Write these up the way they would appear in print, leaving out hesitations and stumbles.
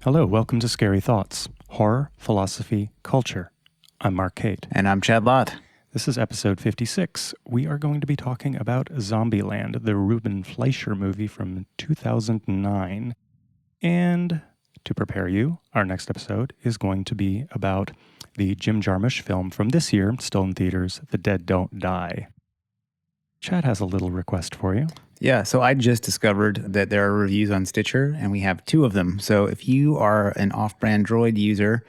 Hello, welcome to Scary Thoughts, Horror, Philosophy, Culture. I'm Mark Cate. And I'm Chad Lott. This is episode 56. We are going to be talking about Zombieland, the Ruben Fleischer movie from 2009. And to prepare you, our next episode is going to be about the Jim Jarmusch film from this year, still in theaters, The Dead Don't Die. Chad has a little request for you. Yeah, so I just discovered that there are reviews on Stitcher, and we have 2 of them. So if you are an off-brand Droid user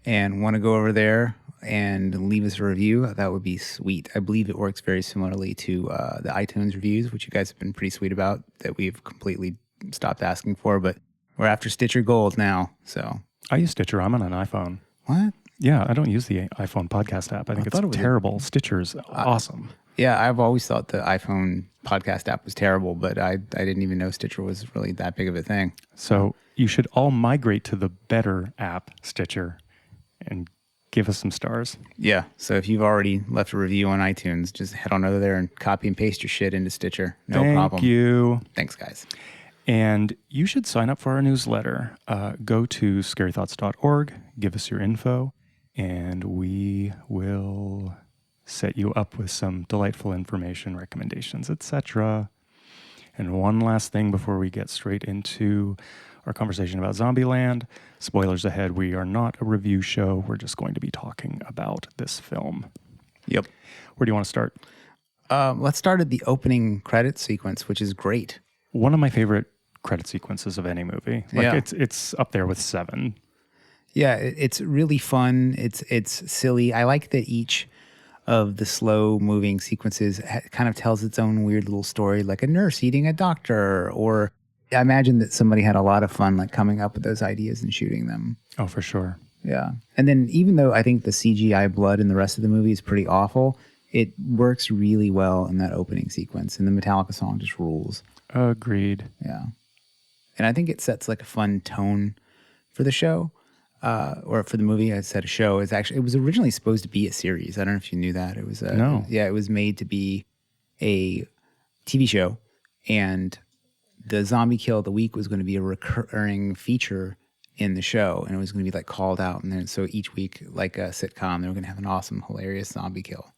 and want to go over there and leave us a review, that would be sweet. I believe it works very similarly to the iTunes reviews, which you guys have been pretty sweet about, that we've completely stopped asking for. But we're after Stitcher Gold now, so. I use Stitcher. I'm on an iPhone. What? Yeah, I don't use the iPhone podcast app. I think it's terrible. Stitcher's awesome. Yeah, I've always thought the iPhone podcast app was terrible, but I didn't even know Stitcher was really that big of a thing. So you should all migrate to the better app, Stitcher, and give us some stars. Yeah, so if you've already left a review on iTunes, just head on over there and copy and paste your shit into Stitcher. No problem. Thank you. Thanks, guys. And you should sign up for our newsletter. Go to scarythoughts.org, give us your info, and we will set you up with some delightful information, recommendations, etc. And one last thing before we get straight into our conversation about Zombieland. Spoilers ahead, we are not a review show. We're just going to be talking about this film. Yep. Where do you want to start? Let's start at the opening credit sequence, which is great. One of my favorite credit sequences of any movie. It's up there with 7. Yeah, it's really fun. It's silly. I like that each of the slow moving sequences kind of tells its own weird little story, like a nurse eating a doctor, or I imagine that somebody had a lot of fun like coming up with those ideas and shooting them. Oh, for sure. Yeah. And then even though I think the CGI blood in the rest of the movie is pretty awful, it works really well in that opening sequence, and the Metallica song just rules. Agreed. Yeah. And I think it sets like a fun tone for the show. Or for the movie. I said a show. It was originally supposed to be a series. I don't know if you knew that. It was No. Yeah, it was made to be a TV show, and the Zombie Kill of the Week was going to be a recurring feature in the show, and it was going to be like called out, and then so each week, like a sitcom, they were going to have an awesome, hilarious zombie kill.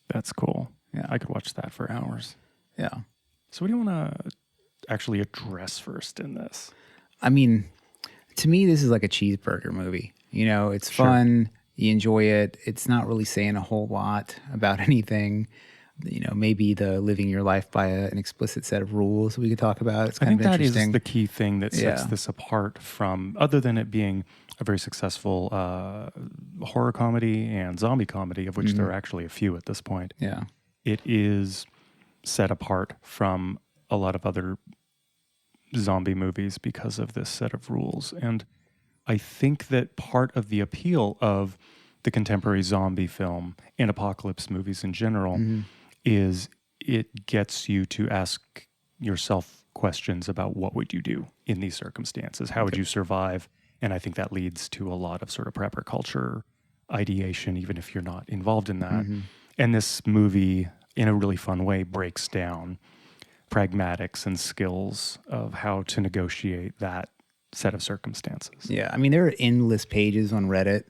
That's cool. Yeah, I could watch that for hours. Yeah. So what do you want to actually address first in this? I mean, to me, this is like a cheeseburger movie. You know, it's fun. You enjoy it. It's not really saying a whole lot about anything. You know, maybe the living your life by an explicit set of rules we could talk about. It's kind of interesting. I think that is the key thing that sets this apart from, other than it being a very successful horror comedy and zombie comedy, of which there are actually a few at this point. Yeah. It is set apart from a lot of other zombie movies because of this set of rules. And I think that part of the appeal of the contemporary zombie film and apocalypse movies in general is it gets you to ask yourself questions about what would you do in these circumstances? How would you survive? And I think that leads to a lot of sort of prepper culture ideation, even if you're not involved in that. And this movie, in a really fun way, breaks down pragmatics and skills of how to negotiate that set of circumstances. Yeah, I mean, there are endless pages on Reddit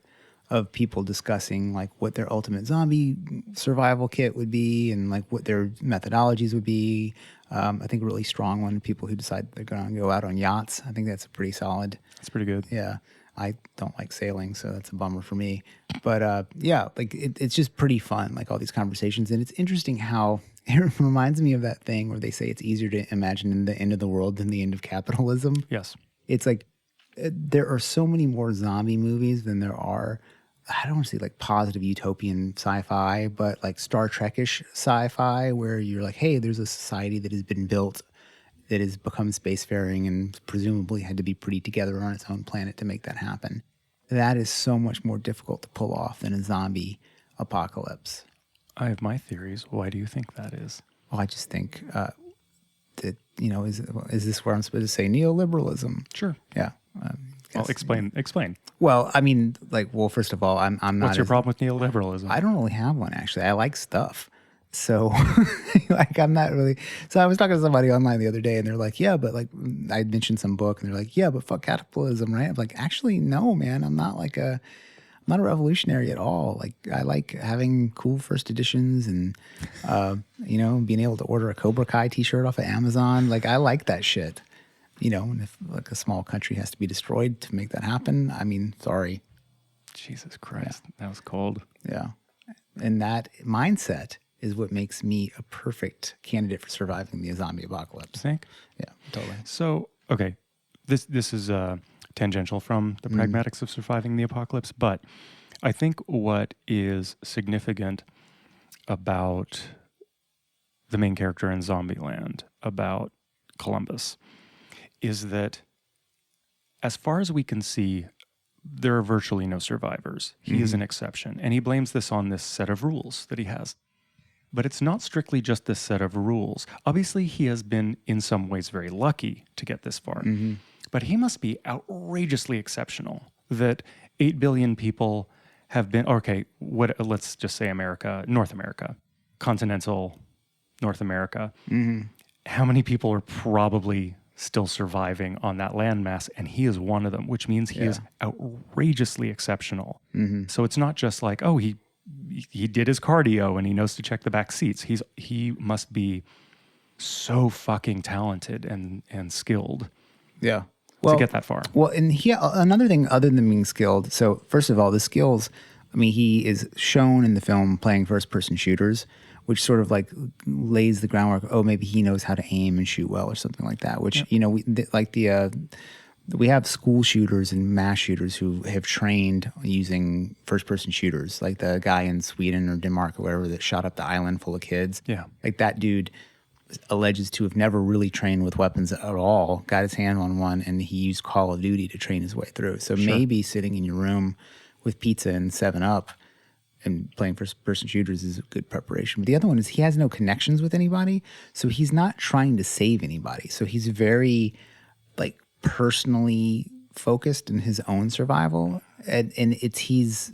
of people discussing like what their ultimate zombie survival kit would be and like what their methodologies would be. I think a really strong one, people who decide they're going to go out on yachts. I think that's a pretty solid. That's pretty good. Yeah. I don't like sailing, so that's a bummer for me. But yeah, like it's just pretty fun, like all these conversations. And it's interesting how it reminds me of that thing where they say it's easier to imagine the end of the world than the end of capitalism. Yes. It's like there are so many more zombie movies than there are, I don't want to say like positive utopian sci-fi, but like Star Trek-ish sci-fi where you're like, hey, there's a society that has been built that has become spacefaring and presumably had to be pretty together on its own planet to make that happen. That is so much more difficult to pull off than a zombie apocalypse. I have my theories. Why do you think that is? Well, I just think that, is this where I'm supposed to say neoliberalism? Sure. Yeah. Well, explain. Well, I mean, first of all, I'm not. What's your problem with neoliberalism? I don't really have one, actually. I like stuff. So like I'm not really. So I was talking to somebody online the other day, and they're like, "Yeah, but like I mentioned some book, and they're like, "Yeah, but fuck capitalism, right?" I'm like, "Actually, no, man. I'm not a revolutionary at all. Like I like having cool first editions and being able to order a Cobra Kai t-shirt off of Amazon. Like I like that shit. And if like a small country has to be destroyed to make that happen, I mean, sorry. Jesus Christ, that was cold. Yeah. And that mindset is what makes me a perfect candidate for surviving the zombie apocalypse. Think? Yeah, totally. So, okay, this is tangential from the pragmatics of surviving the apocalypse, but I think what is significant about the main character in Zombieland, about Columbus, is that as far as we can see, there are virtually no survivors. He is an exception, and he blames this on this set of rules that he has. But it's not strictly just this set of rules. Obviously, he has been in some ways very lucky to get this far. But he must be outrageously exceptional that 8 billion people have been, okay, let's just say North America, continental North America. How many people are probably still surviving on that landmass? And he is one of them, which means he is outrageously exceptional. So it's not just like, oh, he did his cardio and he knows to check the back seats. He must be so fucking talented and skilled. Yeah. To get that far. Well, and another thing other than being skilled. So first of all, the skills, I mean, he is shown in the film playing first-person shooters, which sort of like lays the groundwork. Oh, maybe he knows how to aim and shoot well or something like that, which, we have school shooters and mass shooters who have trained using first-person shooters, like the guy in Sweden or Denmark or wherever that shot up the island full of kids. Yeah. Like that dude alleges to have never really trained with weapons at all, got his hand on one, and he used Call of Duty to train his way through. So maybe sitting in your room with pizza and 7-Up and playing first-person shooters is a good preparation. But the other one is he has no connections with anybody, so he's not trying to save anybody. So he's very, like, personally focused in his own survival, and he's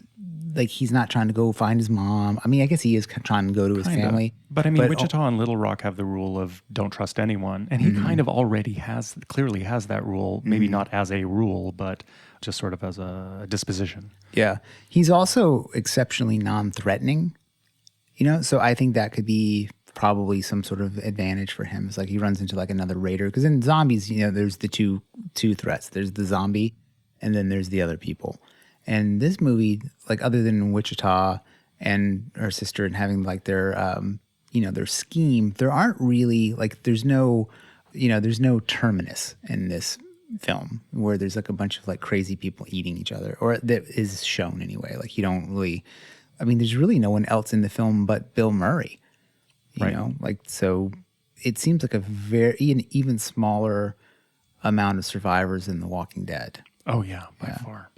not trying to go find his mom. I mean, I guess he is trying to go to his family. But I mean, Wichita and Little Rock have the rule of don't trust anyone. And he kind of already clearly has that rule, maybe not as a rule, but just sort of as a disposition. Yeah. He's also exceptionally non-threatening, so I think that could be probably some sort of advantage for him. It's like he runs into like another raider. Because in zombies, there's the two threats. There's the zombie and then there's the other people. And this movie, like other than Wichita and her sister and having like their scheme, there aren't really like there's no terminus in this film where there's like a bunch of like crazy people eating each other, or that is shown anyway. Like you don't really, I mean, there's really no one else in the film but Bill Murray, you know, like, so it seems like an even smaller amount of survivors than The Walking Dead. Oh yeah, by far.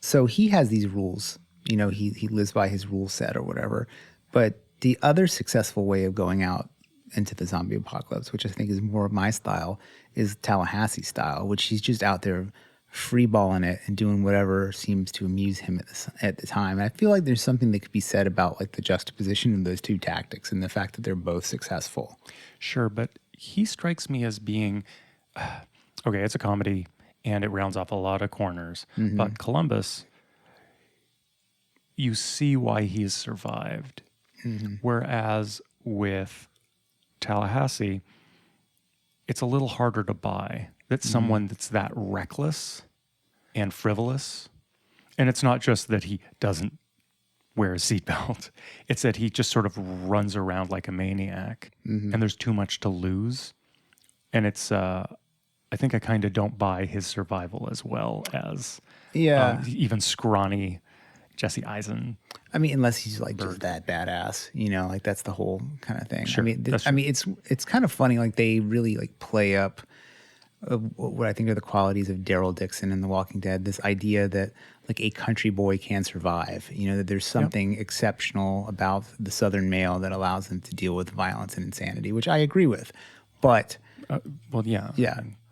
So he has these rules, he lives by his rule set or whatever. But the other successful way of going out into the zombie apocalypse, which I think is more of my style, is Tallahassee style, which he's just out there freeballing it and doing whatever seems to amuse him at the time. And I feel like there's something that could be said about like the juxtaposition of those two tactics and the fact that they're both successful. Sure, but he strikes me as being, okay, it's a comedy, and it rounds off a lot of corners. But Columbus, you see why he's survived. Whereas with Tallahassee, it's a little harder to buy that someone that's that reckless and frivolous. And it's not just that he doesn't wear a seatbelt. It's that he just sort of runs around like a maniac and there's too much to lose. And it's... I think I kind of don't buy his survival as well as even scrawny Jesse Eisen. I mean, unless he's like just that badass, like that's the whole kind of thing. Sure, it's kind of funny. Like they really like play up what I think are the qualities of Daryl Dixon in The Walking Dead. This idea that like a country boy can survive. That there's something exceptional about the Southern male that allows them to deal with violence and insanity, which I agree with. But well, yeah.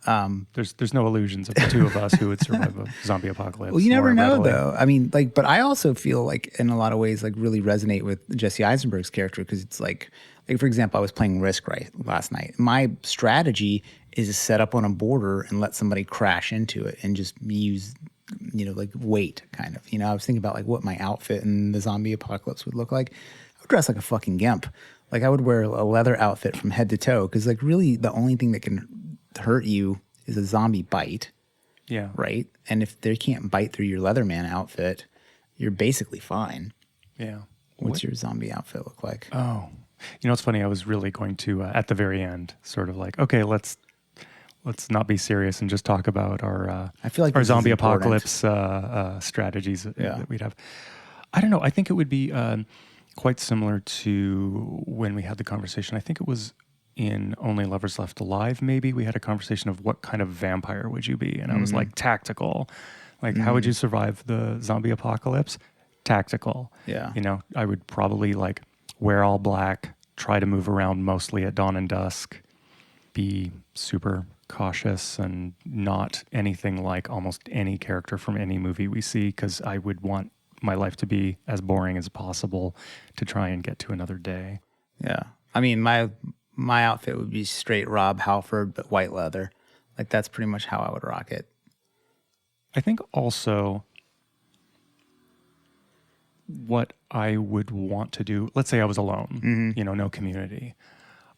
There's no illusions of the two of us who would survive a zombie apocalypse. Well, you never know, readily. though. I mean, like, but I also feel like, in a lot of ways, like, really resonate with Jesse Eisenberg's character because it's like, for example, I was playing Risk last night. My strategy is to set up on a border and let somebody crash into it and just use, like wait, kind of. I was thinking about like what my outfit in the zombie apocalypse would look like. I would dress like a fucking gimp. Like I would wear a leather outfit from head to toe because like really the only thing that can hurt you is a zombie bite. Yeah. Right? And if they can't bite through your Leatherman outfit, you're basically fine. Yeah. What's your zombie outfit look like? Oh, it's funny. I was really going to, at the very end, sort of like, okay, let's not be serious and just talk about our I feel like our this is zombie important. apocalypse strategies that we'd have. I don't know. I think it would be quite similar to when we had the conversation. I think it was in Only Lovers Left Alive, maybe. We had a conversation of what kind of vampire would you be? And I was like, tactical. Like, how would you survive the zombie apocalypse? Tactical. Yeah. I would probably like wear all black, try to move around mostly at dawn and dusk, be super cautious and not anything like almost any character from any movie we see, because I would want my life to be as boring as possible to try and get to another day. Yeah. I mean, my outfit would be straight Rob Halford, but white leather. Like, that's pretty much how I would rock it. I think also what I would want to do, let's say I was alone, no community.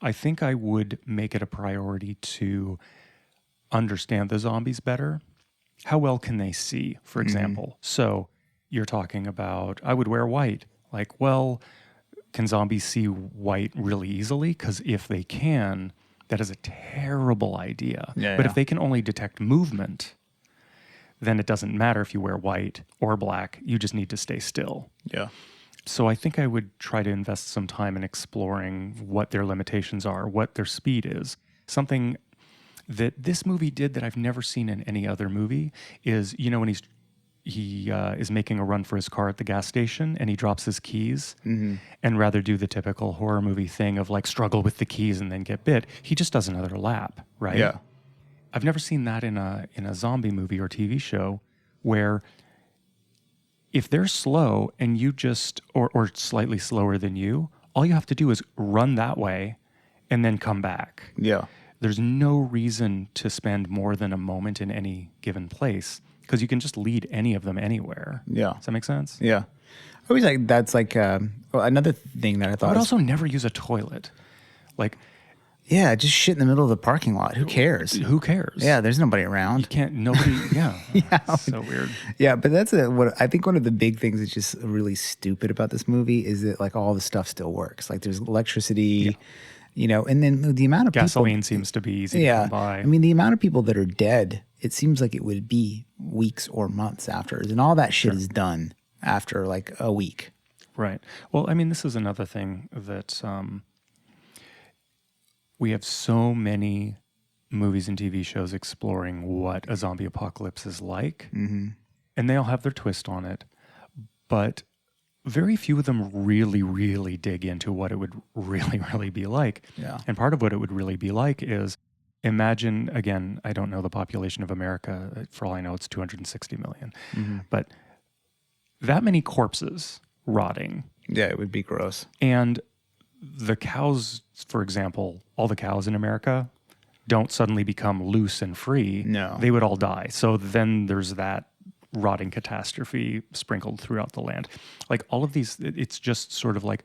I think I would make it a priority to understand the zombies better. How well can they see, for example? So you're talking about, I would wear white. Like, well, can zombies see white really easily? Because if they can, that is a terrible idea. But if they can only detect movement, then it doesn't matter if you wear white or black. You just need to stay still. Yeah. So I think I would try to invest some time in exploring what their limitations are, what their speed is. Something that this movie did that I've never seen in any other movie is, when he is making a run for his car at the gas station and he drops his keys, and rather do the typical horror movie thing of like struggle with the keys and then get bit, he just does another lap, right? Yeah. I've never seen that in a zombie movie or TV show where if they're slow and you just, or slightly slower than you, all you have to do is run that way and then come back. Yeah. There's no reason to spend more than a moment in any given place because you can just lead any of them anywhere. Yeah. Does that make sense? Yeah. I always like, that's like, another thing that I thought I would was, also never use a toilet. Like, yeah, just shit in the middle of the parking lot. Who cares? who cares? Yeah, there's nobody around. Nobody, yeah. Yeah. So weird. Yeah, but that's what I think one of the big things that's just really stupid about this movie is that like all the stuff still works. Like there's electricity, and then the amount of Gasoline people, seems to be easy to come by. I mean, the amount of people that are dead, it seems like it would be weeks or months after, and all that shit is done after like a week. Right. Well, I mean, this is another thing that we have so many movies and TV shows exploring what a zombie apocalypse is like, and they all have their twist on it, but very few of them really, really dig into what it would really, really be like. Yeah. And part of what it would really be like is, imagine, again, I don't know the population of America. For all I know, it's 260 million. But that many corpses rotting. Yeah, it would be gross. And the cows, for example, all the cows in America don't suddenly become loose and free. No. They would all die. So then there's that rotting catastrophe sprinkled throughout the land. Like all of these, it's just sort of like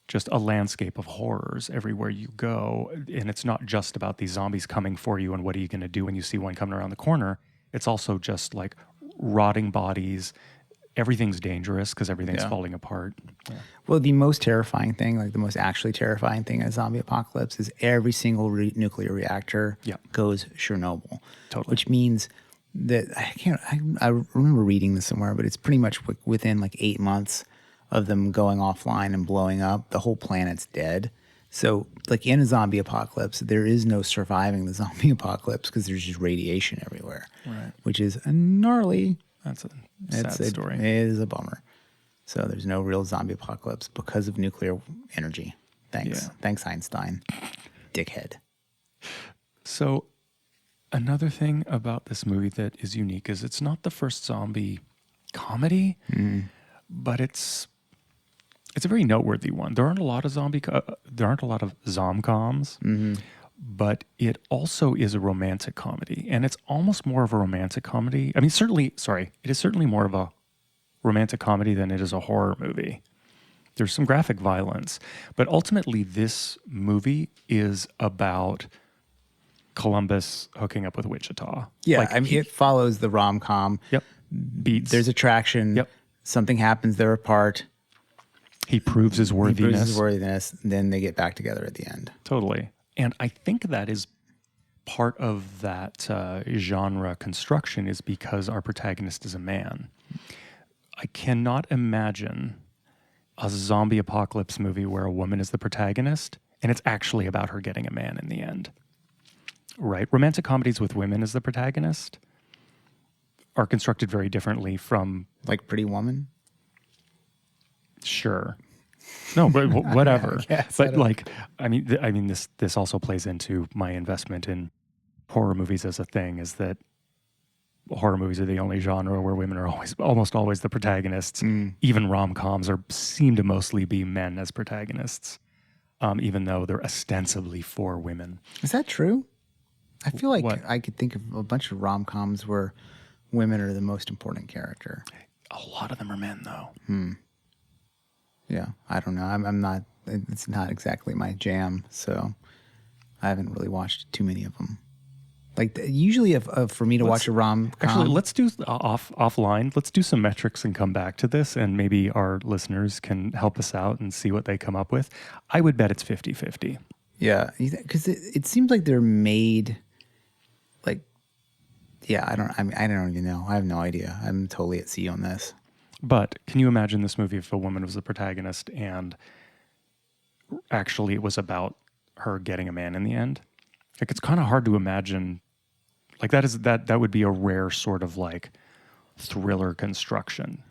just a landscape of horrors everywhere you go. And it's not just about these zombies coming for you and what are you going to do when you see one coming around the corner. It's also just like rotting bodies. Everything's dangerous because everything's falling apart. Yeah. Well, the most terrifying thing, like the most actually terrifying thing in a zombie apocalypse is every single nuclear reactor goes Chernobyl. Totally. Which means that I remember reading this somewhere, but it's pretty much within like 8 months of them going offline and blowing up, the whole planet's dead. So like in a zombie apocalypse, there is no surviving the zombie apocalypse because there's just radiation everywhere, Right. which is gnarly. That's a sad story. It is a bummer. So there's no real zombie apocalypse because of nuclear energy. Thanks. Yeah. Thanks, Einstein. Dickhead. So Another thing about this movie that is unique is it's not the first zombie comedy, but it's a very noteworthy one. There aren't a lot of zom-coms, but it also is a romantic comedy, and it's almost more of a romantic comedy. I mean, it is certainly more of a romantic comedy than it is a horror movie. There's some graphic violence, but ultimately this movie is about Columbus hooking up with Wichita. Yeah, I mean, it follows the rom-com. Yep. Beats. There's attraction. Yep. Something happens. They're apart. He proves his worthiness. Then they get back together at the end. Totally. And I think that is part of that genre construction is because our protagonist is a man. I cannot imagine a zombie apocalypse movie where a woman is the protagonist and it's actually about her getting a man in the end. Right? Romantic comedies with women as the protagonist are constructed very differently from... Like Pretty Woman? Sure. No, but whatever. Yes, but like, I mean, this also plays into my investment in horror movies as a thing, is that horror movies are the only genre where women are almost always the protagonists. Even rom-coms seem to mostly be men as protagonists, even though they're ostensibly for women. Is that true? I feel like I could think of a bunch of rom-coms where women are the most important character. A lot of them are men, though. Yeah, I don't know. I'm not. It's not exactly my jam, so I haven't really watched too many of them. Like usually, for me to watch a rom-com, actually, let's do offline. Let's do some metrics and come back to this, and maybe our listeners can help us out and see what they come up with. I would bet it's 50-50. Yeah, because it seems like they're made. Like, yeah, I don't even know. I have no idea. I'm totally at sea on this. But can you imagine this movie if a woman was the protagonist and actually it was about her getting a man in the end? Like, it's kind of hard to imagine. Like, that would be a rare sort of like thriller construction.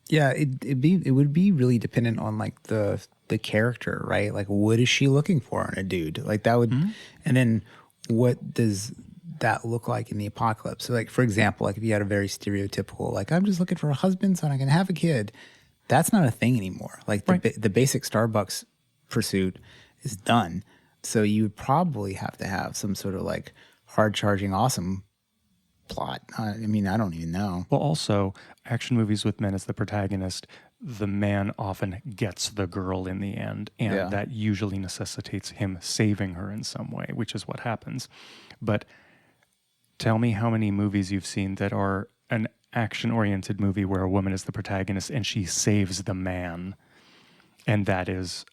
Yeah, it would be really dependent on like the character, right? Like, what is she looking for in a dude? Like that would, and then what does that look like in the apocalypse? So like, for example, like if you had a very stereotypical, like I'm just looking for a husband so I can have a kid, that's not a thing anymore. Like the basic Starbucks pursuit is done. So you would probably have to have some sort of like hard charging, awesome plot. I mean, I don't even know. Well, also action movies with men as the protagonist, the man often gets the girl in the end, and that usually necessitates him saving her in some way, which is what happens. But tell me how many movies you've seen that are an action-oriented movie where a woman is the protagonist and she saves the man, and that is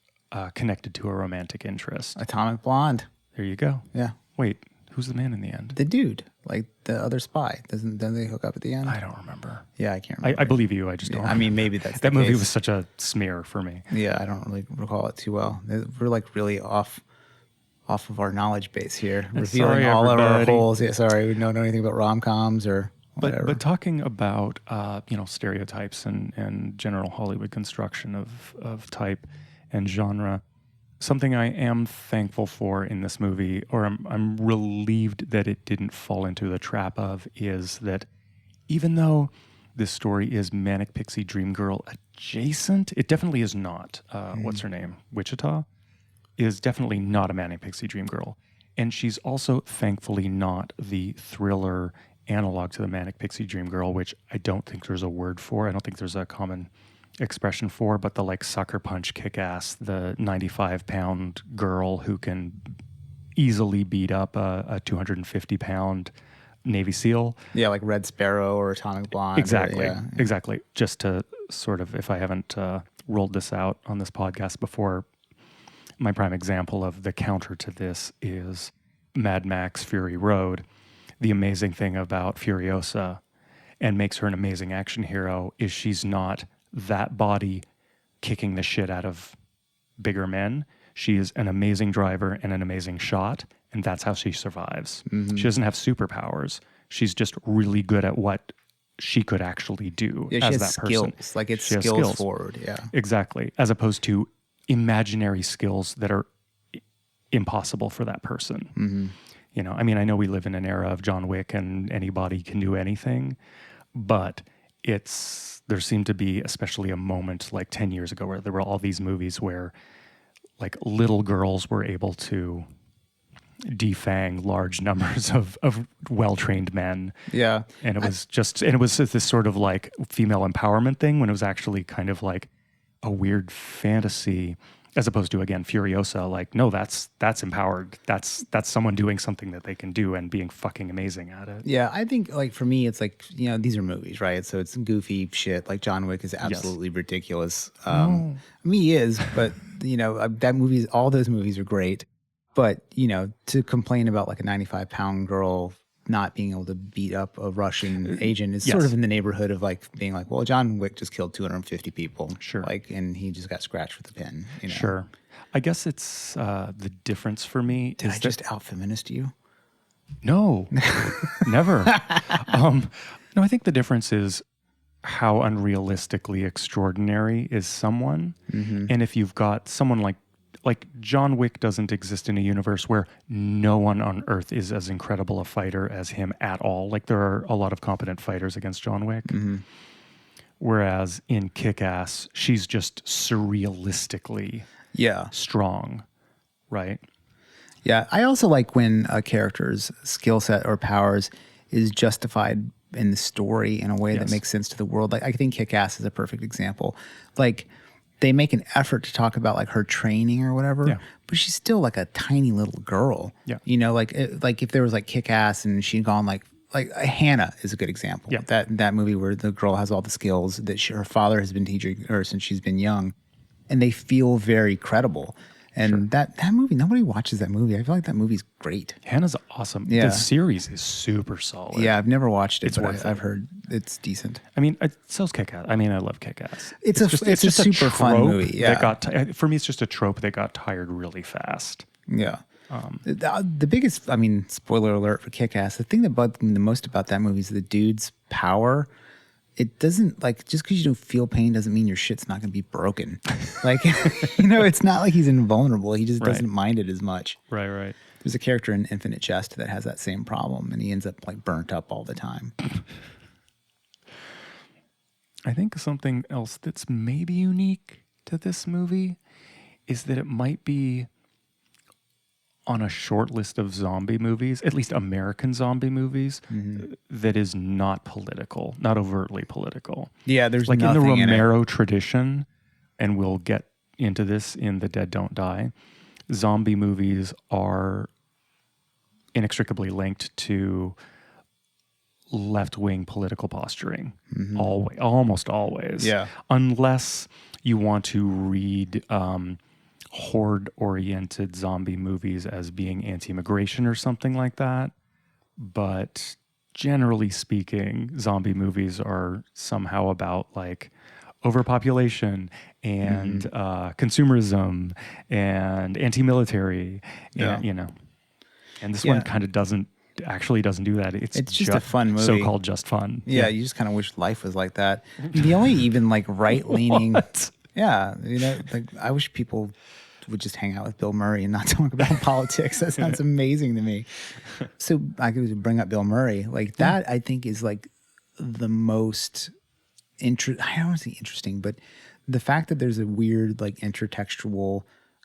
connected to a romantic interest. Atomic Blonde. There you go. Yeah. Wait, who's the man in the end? The dude, like the other spy. Doesn't they hook up at the end? I don't remember. Yeah, I can't remember. I believe you. I just don't remember. I mean, maybe that's that movie was such a smear for me. Yeah, I don't really recall it too well. We're like really off of our knowledge base here, revealing all of our holes. Yeah, sorry, we don't know anything about rom-coms or whatever. But talking about stereotypes and general Hollywood construction of type and genre, something I am thankful for in this movie, or I'm relieved that it didn't fall into the trap of, is that even though this story is Manic Pixie Dream Girl adjacent, it definitely is not. What's her name? Wichita is definitely not a Manic Pixie Dream Girl. And she's also thankfully not the thriller analog to the Manic Pixie Dream Girl, which I don't think there's a word for. I don't think there's a common expression for, but the like sucker punch kick-ass, the 95-pound girl who can easily beat up a 250-pound Navy SEAL. Yeah, like Red Sparrow or Atomic Blonde. Exactly. Exactly. Just to sort of, if I haven't rolled this out on this podcast before, my prime example of the counter to this is Mad Max Fury Road. The amazing thing about Furiosa and makes her an amazing action hero is she's not that body kicking the shit out of bigger men. She is an amazing driver and an amazing shot, and that's how she survives. Mm-hmm. She doesn't have superpowers. She's just really good at what she could actually do as that skills. person. Like it's skills forward, yeah. Exactly. As opposed to imaginary skills that are impossible for that person. Mm-hmm. I mean, I know we live in an era of John Wick and anybody can do anything, but there seemed to be especially a moment like 10 years ago where there were all these movies where like little girls were able to defang large numbers of well-trained men. Yeah. And it was this sort of like female empowerment thing when it was actually kind of like a weird fantasy, as opposed to, again, Furiosa. Like, no, that's empowered. That's someone doing something that they can do and being fucking amazing at it. Yeah, I think like for me, it's like, these are movies, right? So it's goofy shit. Like John Wick is absolutely ridiculous. I mean, he is, but all those movies are great. But to complain about like a 95-pound girl not being able to beat up a Russian agent is sort of in the neighborhood of like being like, well, John Wick just killed 250 people, sure, like, and he just got scratched with a pen. Sure. I guess it's the difference for me. Did I just out-feminist you? No, never. No, I think the difference is how unrealistically extraordinary is someone, and if you've got someone like John Wick doesn't exist in a universe where no one on earth is as incredible a fighter as him at all. Like there are a lot of competent fighters against John Wick. Whereas in Kick-Ass, she's just surrealistically strong, right? Yeah. I also like when a character's skill set or powers is justified in the story in a way that makes sense to the world. Like I think Kick-Ass is a perfect example. Like they make an effort to talk about like her training or whatever, but she's still like a tiny little girl. Yeah. Like if there was like Kick-Ass and she'd gone like Hannah is a good example. Yeah. That movie where the girl has all the skills that her father has been teaching her since she's been young, and they feel very credible. And that movie, nobody watches that movie. I feel like that movie's great. Hannah's awesome. Yeah. The series is super solid. Yeah, I've never watched it, It's but worth I've heard it's decent. I mean, so's Kick-Ass. I mean, I love Kick-Ass. It's a super fun movie. Yeah. For me, it's just a trope that got tired really fast. Yeah. The biggest, I mean, spoiler alert for Kick-Ass, the thing that bugged me the most about that movie is the dude's power. It doesn't, like, just because you don't feel pain doesn't mean your shit's not going to be broken. Like, it's not like he's invulnerable. He just doesn't mind it as much. Right. There's a character in Infinite Jest that has that same problem, and he ends up, like, burnt up all the time. I think something else that's maybe unique to this movie is that it might be on a short list of zombie movies, at least American zombie movies, that is not political, not overtly political. Yeah, there's like in the nothing Romero tradition, and we'll get into this in The Dead Don't Die, zombie movies are inextricably linked to left-wing political posturing, almost always. Yeah. Unless you want to read horde-oriented zombie movies as being anti-immigration or something like that. But generally speaking, zombie movies are somehow about like overpopulation and consumerism and anti-military, and this one kind of doesn't do that. It's just a fun movie. So-called just fun. Yeah, you just kind of wish life was like that. The only even like right-leaning... Yeah, like I wish people would just hang out with Bill Murray and not talk about politics. That sounds amazing to me. So I could bring up Bill Murray. Like that, I think is like the most I don't want to say interesting, but the fact that there's a weird like intertextual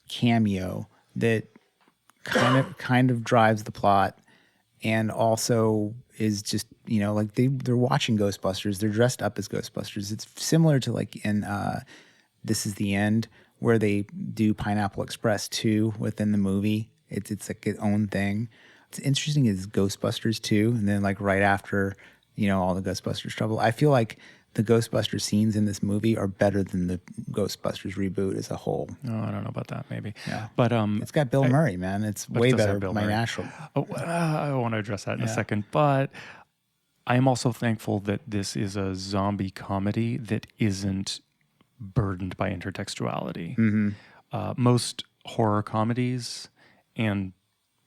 cameo that kind of drives the plot, and also is just like they're watching Ghostbusters. They're dressed up as Ghostbusters. It's similar to like in This Is the End, where they do Pineapple Express 2 within the movie. It's like its own thing. It's interesting is Ghostbusters 2, and then like right after, all the Ghostbusters trouble. I feel like the Ghostbusters scenes in this movie are better than the Ghostbusters reboot as a whole. Oh, I don't know about that, maybe. Yeah. But it's got Bill Murray, man. It's way better than my natural. Oh, I want to address that in a second. But I am also thankful that this is a zombie comedy that isn't burdened by intertextuality. Most horror comedies and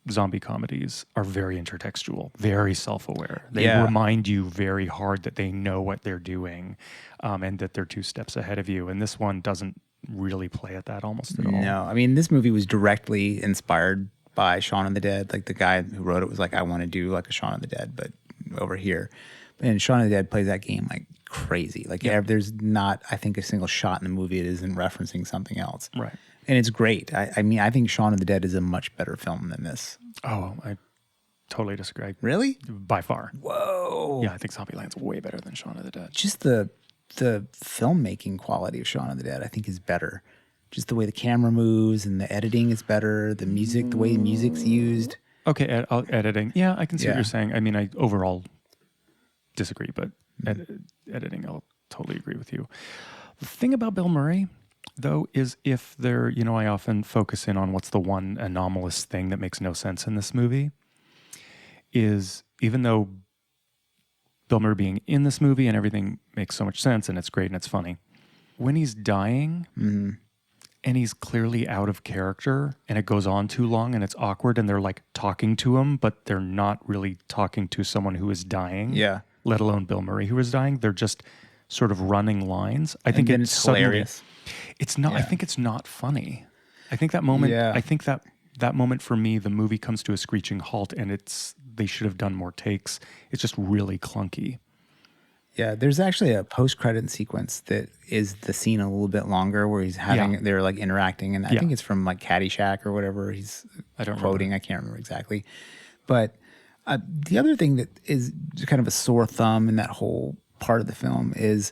zombie comedies are very intertextual, very self-aware. They remind you very hard that they know what they're doing, and that they're 2 steps ahead of you. And this one doesn't really play at that almost at all. No, I mean, this movie was directly inspired by Shaun of the Dead. Like the guy who wrote it was like, I want to do like a Shaun of the Dead, but over here. And Shaun of the Dead plays that game like crazy. Like there's not, I think, a single shot in the movie that isn't referencing something else. Right. And it's great. I mean, I think Shaun of the Dead is a much better film than this. Oh, I totally disagree. Really? By far. Whoa. Yeah, I think Zombieland's way better than Shaun of the Dead. Just the filmmaking quality of Shaun of the Dead, I think, is better. Just the way the camera moves and the editing is better. The music, the way the music's used. Okay, editing. Yeah, I can see what you're saying. I mean, I overall disagree, but editing, I'll totally agree with you. The thing about Bill Murray, though, is if there, I often focus in on what's the one anomalous thing that makes no sense in this movie, is even though Bill Murray being in this movie and everything makes so much sense and it's great and it's funny, when he's dying and he's clearly out of character and it goes on too long and it's awkward and they're like talking to him, but they're not really talking to someone who is dying. Yeah. Let alone Bill Murray who is dying. They're just sort of running lines. I think it's hilarious. It's not. I think it's not funny. I think that moment. Yeah. I think that moment for me, the movie comes to a screeching halt, and they should have done more takes. It's just really clunky. Yeah, there's actually a post-credit sequence that is the scene a little bit longer where they're like interacting, and I think it's from like Caddyshack or whatever he's quoting. I can't remember exactly, but the other thing that is kind of a sore thumb in that whole part of the film is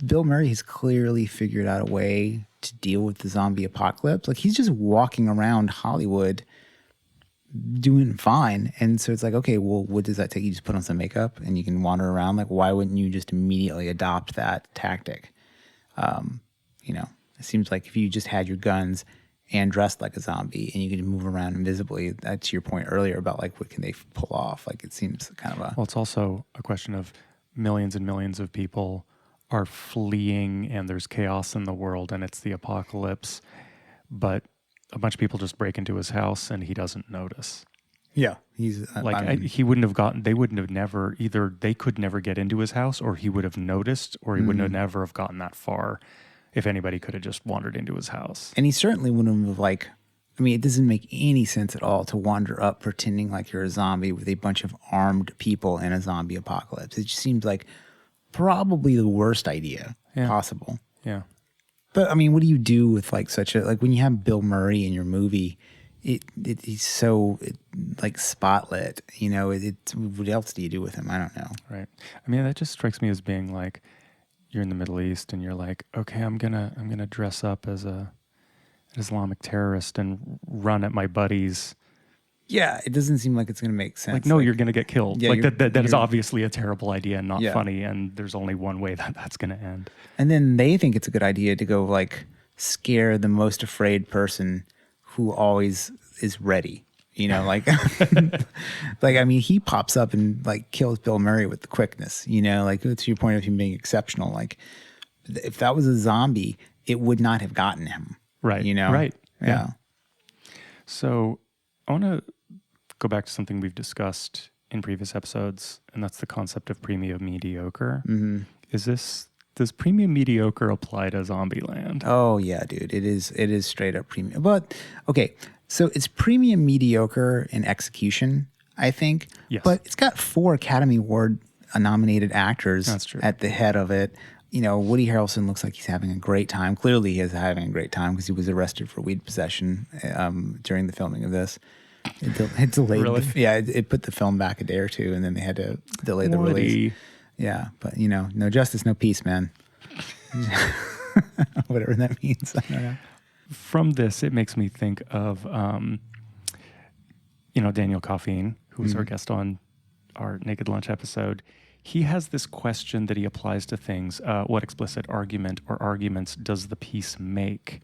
Bill Murray has clearly figured out a way to deal with the zombie apocalypse. Like he's just walking around Hollywood doing fine. And so it's like, okay, well, what does that take? You just put on some makeup and you can wander around. Like, why wouldn't you just immediately adopt that tactic? It seems like if you just had your guns and dressed like a zombie and you could move around invisibly, that's your point earlier about like, what can they pull off? Like, it seems kind of a... Well, it's also a question of millions and millions of people are fleeing and there's chaos in the world and it's the apocalypse, but a bunch of people just break into his house and he doesn't notice. Yeah. He's he wouldn't have gotten, they wouldn't have never, either they could never get into his house or he would have noticed or he wouldn't have never have gotten that far if anybody could have just wandered into his house. And he certainly wouldn't have it doesn't make any sense at all to wander up pretending like you're a zombie with a bunch of armed people in a zombie apocalypse. It just seems like probably the worst idea possible. Yeah. But I mean, what do you do with like when you have Bill Murray in your movie, he's so like spotlit, what else do you do with him? I don't know. Right. I mean, that just strikes me as being like, you're in the Middle East and you're like, okay, I'm gonna dress up as an Islamic terrorist and run at my buddies. Yeah, it doesn't seem like it's going to make sense. Like, no, you're going to get killed. Yeah, like that is obviously a terrible idea and not funny, and there's only one way that's going to end. And then they think it's a good idea to go like scare the most afraid person who always is ready. Like, I mean, he pops up and like kills Bill Murray with the quickness. Like to your point of him being exceptional. Like, if that was a zombie, it would not have gotten him. Right. Right. Yeah. So I want to go back to something we've discussed in previous episodes, and that's the concept of premium mediocre. Mm-hmm. Does premium mediocre apply to Zombieland? Oh yeah, dude. It is straight up premium. But okay, so it's premium mediocre in execution, I think. Yes. But it's got 4 Academy Award nominated actors at the head of it. Woody Harrelson looks like he's having a great time. Clearly he is having a great time because he was arrested for weed possession during the filming of this. It delayed. Really? It put the film back a day or two, and then they had to delay the release. Yeah, but no justice, no peace, man. Whatever that means. I don't know. From this, it makes me think of, Daniel Coffeen, who was our guest on our Naked Lunch episode. He has this question that he applies to things. What explicit argument or arguments does the piece make?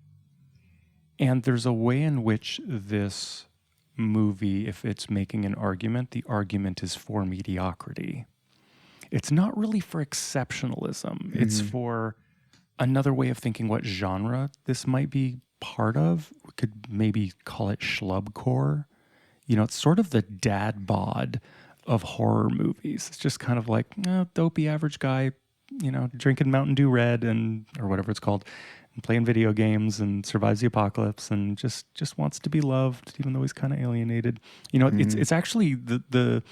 And there's a way in which this movie, if it's making an argument, the argument is for mediocrity. It's not really for exceptionalism. Mm-hmm. It's for another way of thinking what genre this might be part of. We could maybe call it schlubcore. It's sort of the dad bod of horror movies. It's just kind of like dopey average guy, drinking Mountain Dew Red or whatever it's called, and playing video games and survives the apocalypse and just wants to be loved, even though he's kind of alienated. It's actually the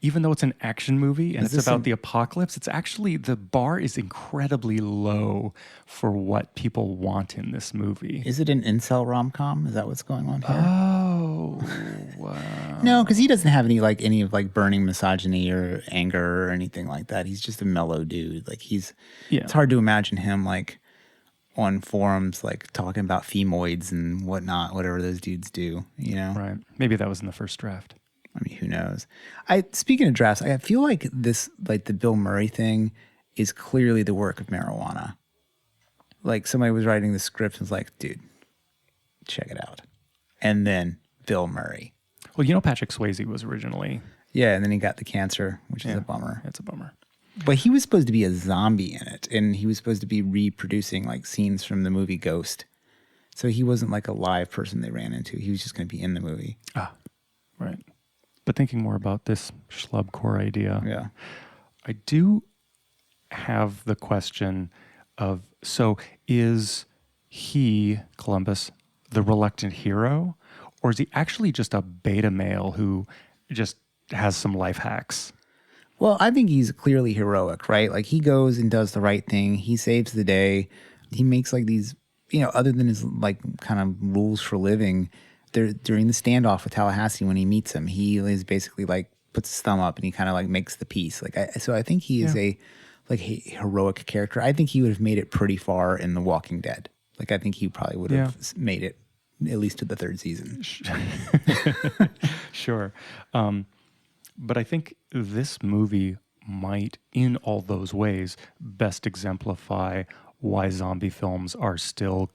even though it's an action movie and it's about the apocalypse, it's actually the bar is incredibly low for what people want in this movie. Is it an incel rom-com? Is that what's going on here? Oh, wow. No, because he doesn't have any of burning misogyny or anger or anything like that. He's just a mellow dude. It's hard to imagine him on forums talking about femoids and whatnot, whatever those dudes do, Right. Maybe that was in the first draft. I mean, who knows? Speaking of drafts, I feel like this, the Bill Murray thing is clearly the work of marijuana. Somebody was writing the script and was like, dude, check it out. And then Bill Murray. Well, Patrick Swayze was originally. Yeah, and then he got the cancer, which is a bummer. It's a bummer. But he was supposed to be a zombie in it, and he was supposed to be reproducing scenes from the movie Ghost. So he wasn't a live person they ran into. He was just going to be in the movie. Ah, right. But thinking more about this schlubcore idea, yeah, I do have the question of, so is he, Columbus, the reluctant hero, or is he actually just a beta male who just has some life hacks? Well, I think he's clearly heroic, right? He goes and does the right thing. He saves the day. He makes these, other than his kind of rules for living. During the standoff with Tallahassee, when he meets him, he is basically puts his thumb up and he kind of makes the peace. So I think he is a heroic character. I think he would have made it pretty far in The Walking Dead. I think he probably would have made it at least to the third season. Sure. But I think this movie might, in all those ways, best exemplify why zombie films are still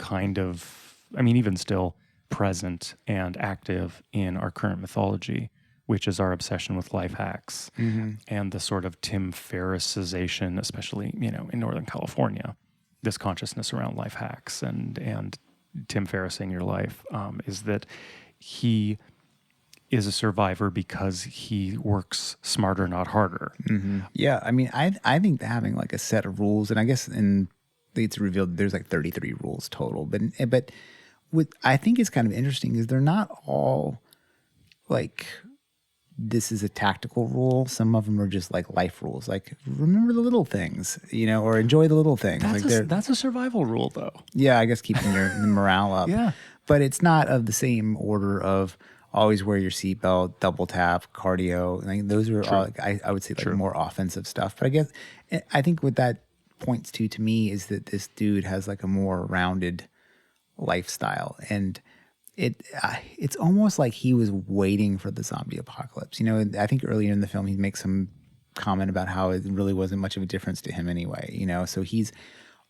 even still present and active in our current mythology, which is our obsession with life hacks and the sort of Tim Ferrissization, especially, in Northern California, this consciousness around life hacks and Tim Ferrissing your life, is that he is a survivor because he works smarter, not harder. Mm-hmm. Yeah. I mean, I think having a set of rules, and I guess it's revealed there's 33 rules total, but what I think is kind of interesting is they're not all this is a tactical rule. Some of them are just life rules, remember the little things, or enjoy the little things. That's a survival rule, though. Yeah, I guess keeping your morale up. Yeah, but it's not of the same order of always wear your seatbelt, double tap, cardio. Those are all, I would say more offensive stuff. But I think what that points to me is that this dude has a more rounded lifestyle, and it's almost like he was waiting for the zombie apocalypse. I think earlier in the film he makes some comment about how it really wasn't much of a difference to him anyway. So he's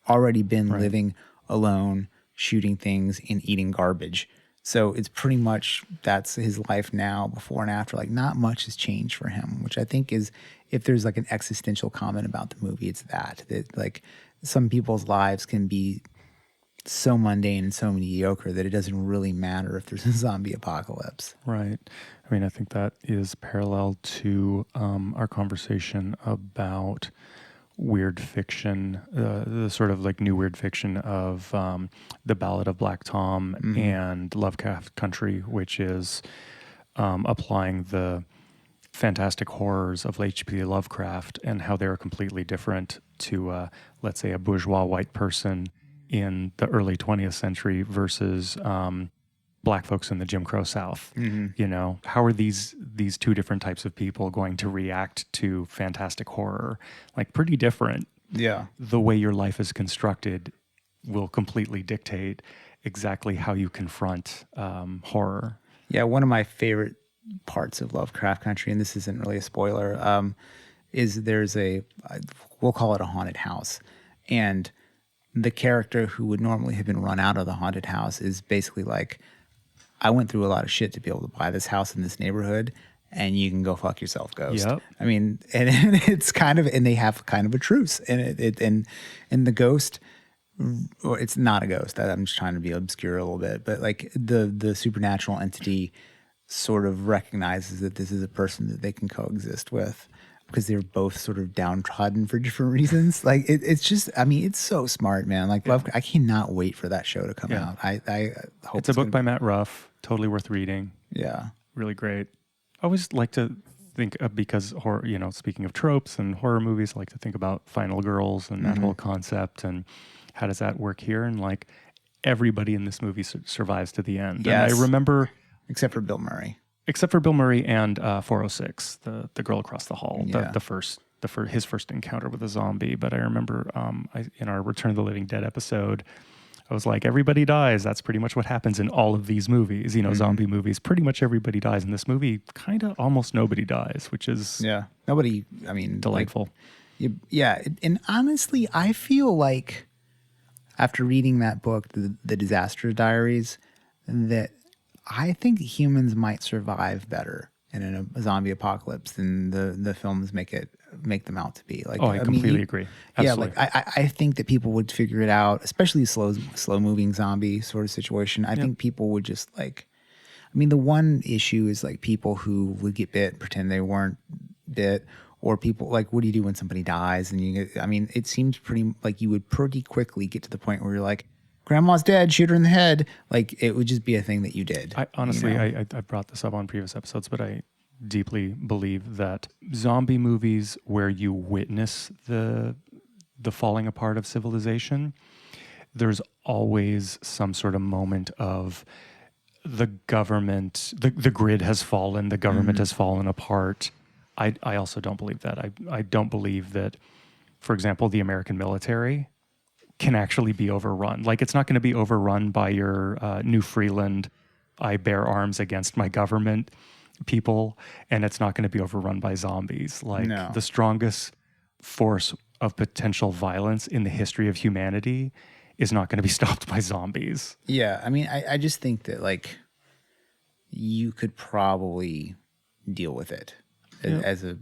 already been living alone, shooting things and eating garbage. So it's pretty much that's his life now, before and after. Not much has changed for him, which I think is, if there's an existential comment about the movie, it's that some people's lives can be so mundane and so mediocre that it doesn't really matter if there's a zombie apocalypse. Right. I mean, I think that is parallel to our conversation about weird fiction, the sort of new weird fiction of The Ballad of Black Tom and Lovecraft Country, which is applying the fantastic horrors of H.P. Lovecraft and how they're completely different to, let's say, a bourgeois white person in the early 20th century versus black folks in the Jim Crow South. How are these two different types of people going to react to fantastic horror? Pretty different. Yeah. The way your life is constructed will completely dictate exactly how you confront horror. Yeah, one of my favorite parts of Lovecraft Country, and this isn't really a spoiler, is there's we'll call it a haunted house, and the character who would normally have been run out of the haunted house is basically I went through a lot of shit to be able to buy this house in this neighborhood, and you can go fuck yourself, ghost. Yep. I mean, and it's kind of, and they have kind of a truce, and and the ghost, or it's not a ghost. I'm just trying to be obscure a little bit, but the supernatural entity sort of recognizes that this is a person that they can coexist with. because they're both sort of downtrodden for different reasons. Like it's just, I mean, it's so smart, man. Like I cannot wait for that show to come out. I hope It's a book by Matt Ruff, totally worth reading. Yeah. Really great. I always like to think because horror, speaking of tropes and horror movies, I like to think about Final Girls and that whole concept and how does that work here? And like everybody in this movie survives to the end. Yes. And I remember, except for Bill Murray and 406, the girl across the hall, his first encounter with a zombie. But I remember in our Return of the Living Dead episode, I was like, everybody dies. That's pretty much what happens in all of these movies. Zombie movies, pretty much everybody dies. In this movie, kind of almost nobody dies, which is nobody. I mean, delightful. And honestly, I feel like after reading that book, the Disaster Diaries, that I think humans might survive better in a zombie apocalypse than the films make them out to be. Like, I completely agree. Absolutely. Yeah, like I think that people would figure it out, especially slow moving zombie sort of situation. I think people would just like. I mean, the one issue is like people who would get bit, pretend they weren't bit, or people like, what do you do when somebody dies? And it seems pretty like you would pretty quickly get to the point where you're like, grandma's dead, shoot her in the head. Like it would just be a thing that you did. I honestly, I brought this up on previous episodes, but I deeply believe that zombie movies where you witness the falling apart of civilization, there's always some sort of moment of the government, the grid has fallen, the government has fallen apart. I also don't believe that. I don't believe that, for example, the American military can actually be overrun. Like it's not going to be overrun by your New Freeland, I bear arms against my government people, and it's not going to be overrun by zombies. Like the strongest force of potential violence in the history of humanity is not going to be stopped by zombies. Yeah, I mean, I just think that like you could probably deal with it as a,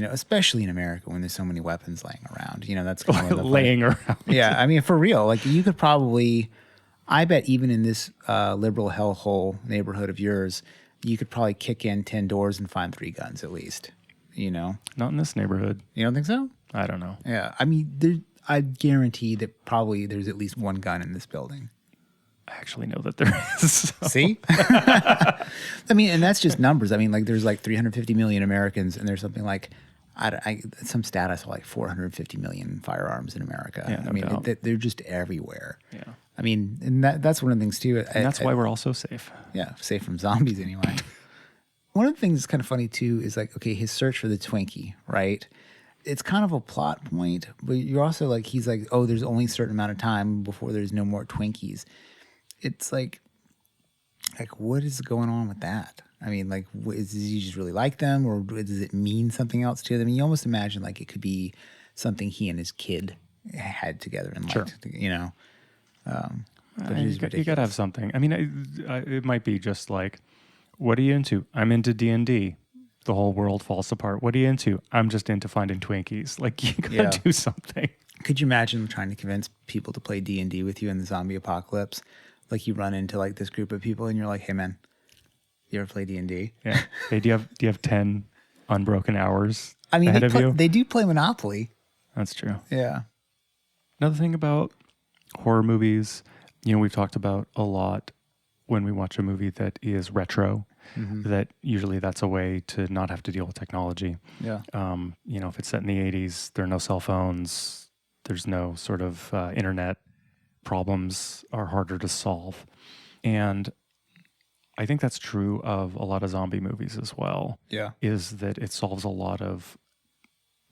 especially in America when there's so many weapons laying around. That's kind of laying around. Yeah, I mean, for real, like you could probably, I bet even in this liberal hellhole neighborhood of yours, you could probably kick in 10 doors and find 3 guns at least, Not in this neighborhood. You don't think so? I don't know. Yeah. I mean, I guarantee that probably there's at least 1 gun in this building. I actually know that there is. So. See? I mean, and that's just numbers. I mean, like there's like 350 million Americans and there's something like, some stat I saw like 450 million firearms in America. Yeah, no doubt. They're just everywhere. Yeah. I mean, and that's one of the things too. And that's why we're all so safe. Yeah, safe from zombies anyway. One of the things that's kind of funny too is like, okay, his search for the Twinkie, right? It's kind of a plot point, but you're also like, he's like, oh, there's only a certain amount of time before there's no more Twinkies. It's like what is going on with that? I mean, like, does he just really like them, or does it mean something else to them? You almost imagine like it could be something he and his kid had together and liked, But you got to have something. I mean, it might be just like, what are you into? I'm into D&D. The whole world falls apart. What are you into? I'm just into finding Twinkies. Like, you got to do something. Could you imagine trying to convince people to play D&D with you in the zombie apocalypse? Like, you run into like this group of people and you're like, hey man, you ever play D&D? Yeah. Hey, do you have 10 unbroken hours ahead of you? They do play Monopoly. That's true. Yeah. Another thing about horror movies, we've talked about a lot when we watch a movie that is retro, that usually that's a way to not have to deal with technology. Yeah. If it's set in the 80s, there are no cell phones, there's no sort of internet, problems are harder to solve. And I think that's true of a lot of zombie movies as well. Yeah. Is that it solves a lot of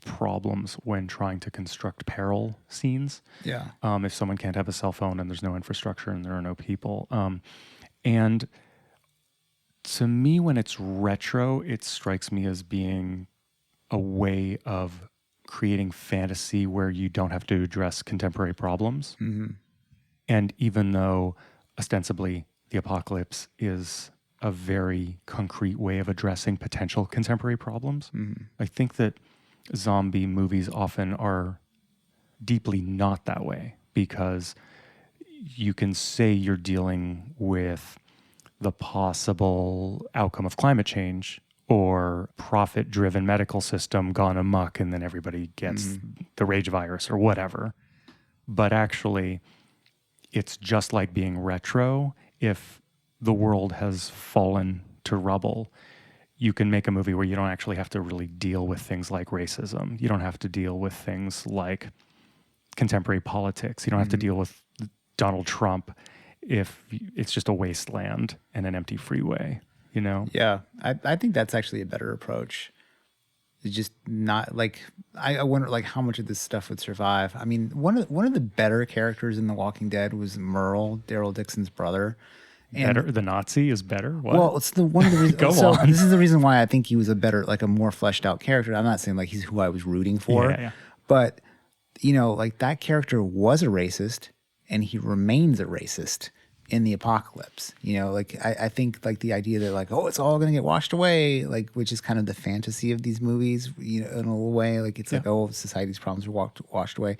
problems when trying to construct peril scenes. Yeah. If someone can't have a cell phone and there's no infrastructure and there are no people. And to me, when it's retro, it strikes me as being a way of creating fantasy where you don't have to address contemporary problems. Mm-hmm. And even though ostensibly the apocalypse is a very concrete way of addressing potential contemporary problems, I think that zombie movies often are deeply not that way, because you can say you're dealing with the possible outcome of climate change or profit-driven medical system gone amok and then everybody gets the rage virus or whatever. But actually, it's just like being retro. If the world has fallen to rubble, you can make a movie where you don't actually have to really deal with things like racism. You don't have to deal with things like contemporary politics. You don't have to deal with Donald Trump if it's just a wasteland and an empty freeway, you know? Yeah, I think that's actually a better approach. It's just not like I wonder like how much of this stuff would survive. I mean, one of the better characters in The Walking Dead was Merle, Daryl Dixon's brother. And Better, the Nazi is better? What? well, it's the one of the reasons. Go so on. this is the reason why I think he was a better, like a more fleshed out character. I'm not saying like he's who I was rooting for, Yeah. but you know, like that character was a racist, and he remains a racist in the apocalypse. You know, like I think like the idea that like, oh, it's all gonna get washed away, like which is kind of the fantasy of these movies, you know, in a little way. Like it's like, oh, society's problems are washed away.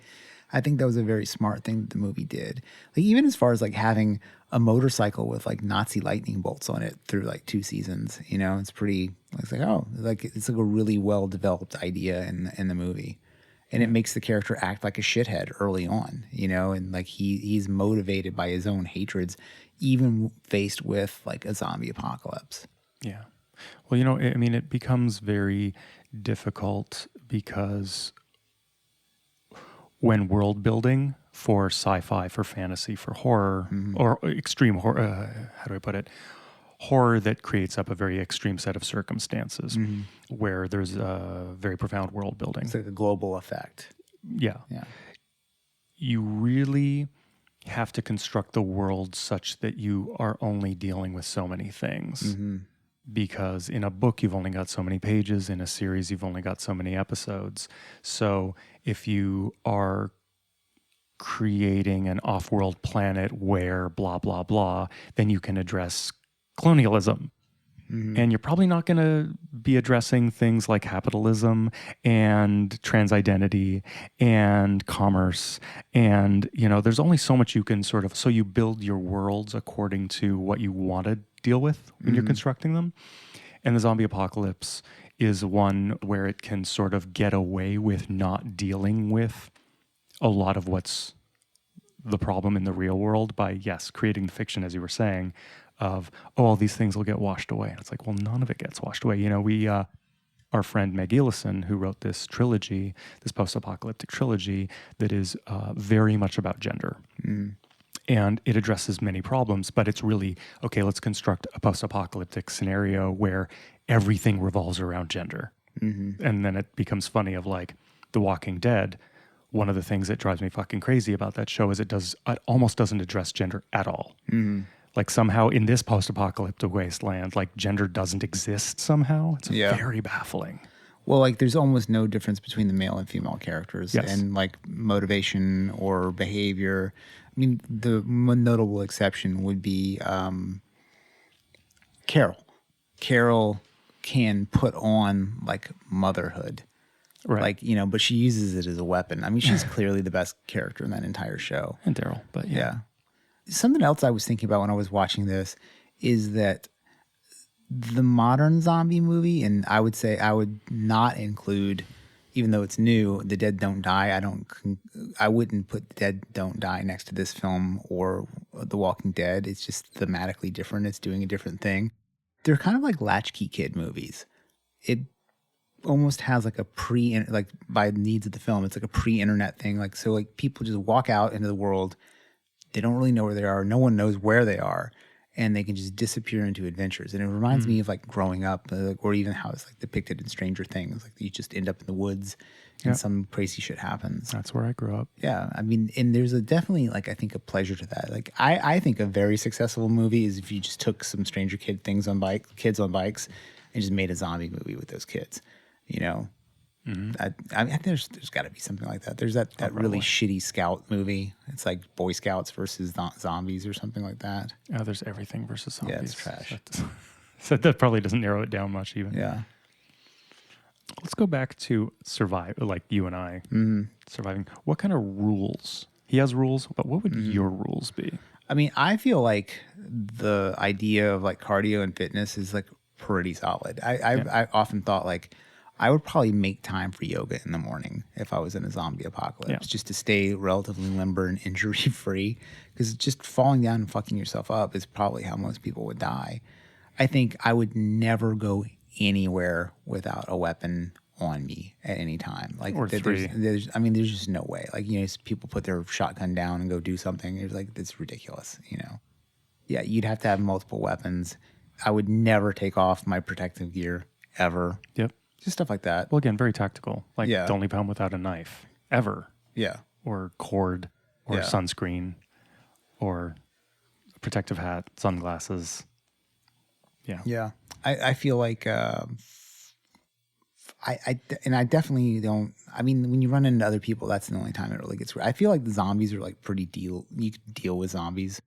I think that was a very smart thing that the movie did. Like even as far as like having a motorcycle with like Nazi lightning bolts on it through like 2 seasons, you know, it's pretty. It's like, oh, like it's like a really well developed idea in the movie, and it makes the character act like a shithead early on, you know, and like he's motivated by his own hatreds, even faced with like a zombie apocalypse. Yeah. Well, you know, I mean, it becomes very difficult because when world building for sci-fi, for fantasy, for horror, or extreme horror, how do I put it? Horror that creates up a very extreme set of circumstances where there's a very profound world building. It's like a global effect. Yeah. You really have to construct the world such that you are only dealing with so many things. Because in a book, you've only got so many pages. In a series, you've only got so many episodes. So if you are creating an off-world planet where blah, blah, blah, then you can address colonialism. And you're probably not going to be addressing things like capitalism and trans identity and commerce. And, you know, there's only so much you can sort of, so you build your worlds according to what you want to deal with when you're constructing them. And the zombie apocalypse is one where it can sort of get away with not dealing with a lot of what's the problem in the real world by, yes, creating the fiction, as you were saying, of, oh, all these things will get washed away. And it's like, well, none of it gets washed away. You know, we, our friend Meg Ellison, who wrote this trilogy, this post-apocalyptic trilogy that is very much about gender. And it addresses many problems, but it's really, okay, let's construct a post-apocalyptic scenario where everything revolves around gender. And then it becomes funny of like The Walking Dead. One of the things that drives me fucking crazy about that show is it almost doesn't address gender at all. Like somehow in this post-apocalyptic wasteland, like gender doesn't exist somehow. It's very baffling. Well, like there's almost no difference between the male and female characters and like motivation or behavior. I mean, the one notable exception would be Carol. Carol can put on like motherhood. Right. Like, you know, but she uses it as a weapon. I mean, she's clearly the best character in that entire show. And Daryl, but yeah. Something else I was thinking about when I was watching this is that the modern zombie movie, and I would say I would not include, even though it's new, The Dead Don't Die. I wouldn't put The Dead Don't Die next to this film or The Walking Dead. It's just thematically different. It's doing a different thing. They're kind of like latchkey kid movies. It almost has like a like by needs of the film, it's like a pre-internet thing. Like, so like people just walk out into the world. They don't really know where they are. No one knows where they are. And they can just disappear into adventures. And it reminds me of like growing up, or even how it's like depicted in Stranger Things. Like you just end up in the woods and some crazy shit happens. That's where I grew up. Yeah. I mean, and there's definitely like, I think a pleasure to that. Like I think a very successful movie is if you just took some Stranger kids on bikes and just made a zombie movie with those kids, you know? I mean, there's got to be something like that. There's that really shitty Scout movie. It's like Boy Scouts versus zombies or something like that. Oh, there's everything versus zombies. Yeah, it's trash. So that probably doesn't narrow it down much even. Yeah. Let's go back to survive, like you and I surviving. What kind of rules? He has rules, but what would your rules be? I mean, I feel like the idea of like cardio and fitness is like pretty solid. I often thought like I would probably make time for yoga in the morning if I was in a zombie apocalypse, just to stay relatively limber and injury free. Because just falling down and fucking yourself up is probably how most people would die. I think I would never go anywhere without a weapon on me at any time. Like Or three. there's just no way. Like, people put their shotgun down and go do something. It's like, it's ridiculous, Yeah, you'd have to have multiple weapons. I would never take off my protective gear ever. Yep. Just stuff like that. Well, again, very tactical. Like, Yeah. don't leave home without a knife, ever. Yeah. Or cord, or sunscreen, or a protective hat, sunglasses. Yeah. Yeah. I feel like I definitely don't. I mean, when you run into other people, that's the only time it really gets weird. I feel like the zombies are like you can deal with zombies.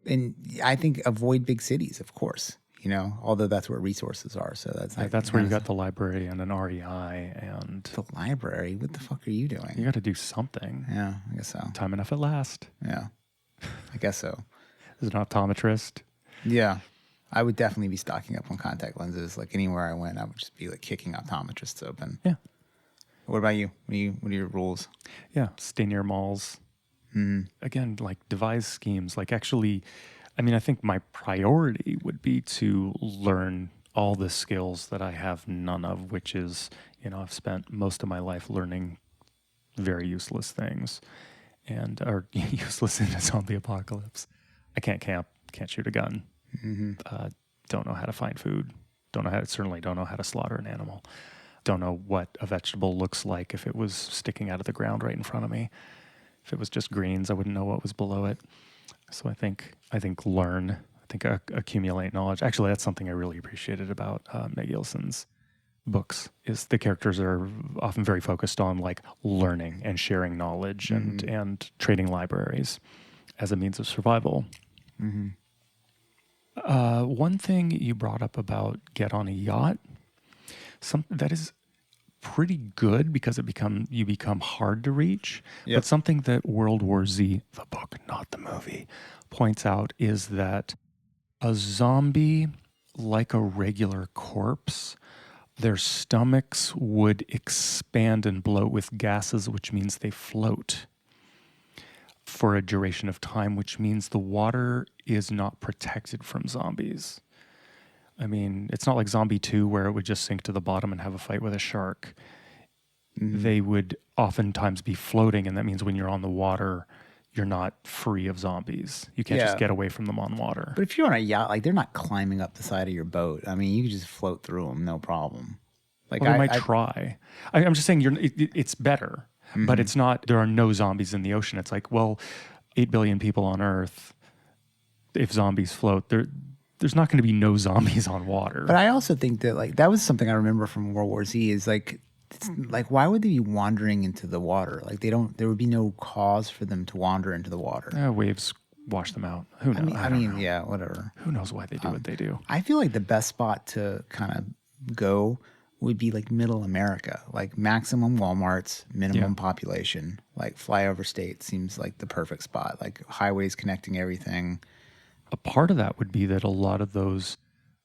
And I think avoid big cities, of course, although that's where resources are. So that's where you got the library and an REI and the library. What the fuck are you doing? You got to do something. Yeah, I guess so. Time enough at last. Yeah, I guess so. As an optometrist. Yeah. I would definitely be stocking up on contact lenses. Like anywhere I went, I would just be like kicking optometrists open. Yeah. What about you? What are your rules? Yeah. Stay near malls. Again, like devise schemes. Like actually, I think my priority would be to learn all the skills that I have none of, which is, I've spent most of my life learning very useless things or useless in a zombie apocalypse. I can't camp, can't shoot a gun. Don't know how to find food. Certainly don't know how to slaughter an animal. Don't know what a vegetable looks like if it was sticking out of the ground right in front of me. If it was just greens, I wouldn't know what was below it. So I think learn. I think accumulate knowledge. Actually, that's something I really appreciated about Meg Gilson's books. Is the characters are often very focused on like learning and sharing knowledge and trading libraries as a means of survival. One thing you brought up about get on a yacht, that is pretty good because you become hard to reach. Yep. But something that World War Z, the book, not the movie, points out is that a zombie, like a regular corpse, their stomachs would expand and bloat with gases, which means they float for a duration of time, which means the water is not protected from zombies. It's not like Zombie 2 where it would just sink to the bottom and have a fight with a shark. They would oftentimes be floating, and that means when you're on the water, you're not free of zombies. You can't just get away from them on water. But if you're on a yacht, like they're not climbing up the side of your boat. You can just float through them, no problem. Like they might try. I'm just saying it's better. But it's not, there are no zombies in the ocean. It's like, 8 billion people on Earth, if zombies float, there's not going to be no zombies on water. But I also think that like that was something I remember from World War Z is like, why would they be wandering into the water? Like there would be no cause for them to wander into the water. Waves wash them out. Who knows? I mean, yeah, whatever. Who knows why they do what they do? I feel like the best spot to kind of go would be like middle America, like maximum Walmarts, minimum population, like flyover state seems like the perfect spot, like highways connecting everything. A part of that would be that a lot of those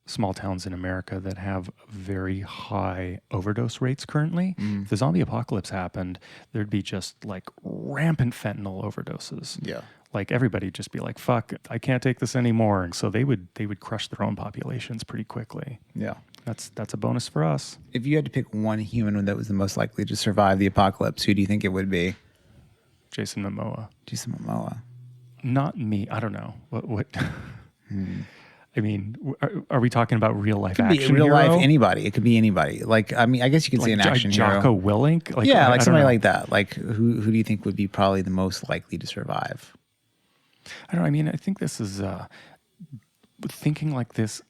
small towns in America that have very high overdose rates currently, if the zombie apocalypse happened, there'd be just like rampant fentanyl overdoses. Yeah. Like everybody would just be like, fuck, I can't take this anymore. And so they would crush their own populations pretty quickly. Yeah. That's a bonus for us. If you had to pick one human that was the most likely to survive the apocalypse, who do you think it would be? Jason Momoa. Jason Momoa. Not me. I don't know. What? Are we talking about real life action real hero? life anybody. It could be anybody. Like, I guess you could say an action hero. Jocko Willink? Like somebody like that. Like, who do you think would be probably the most likely to survive? I don't know. I think this is thinking like this.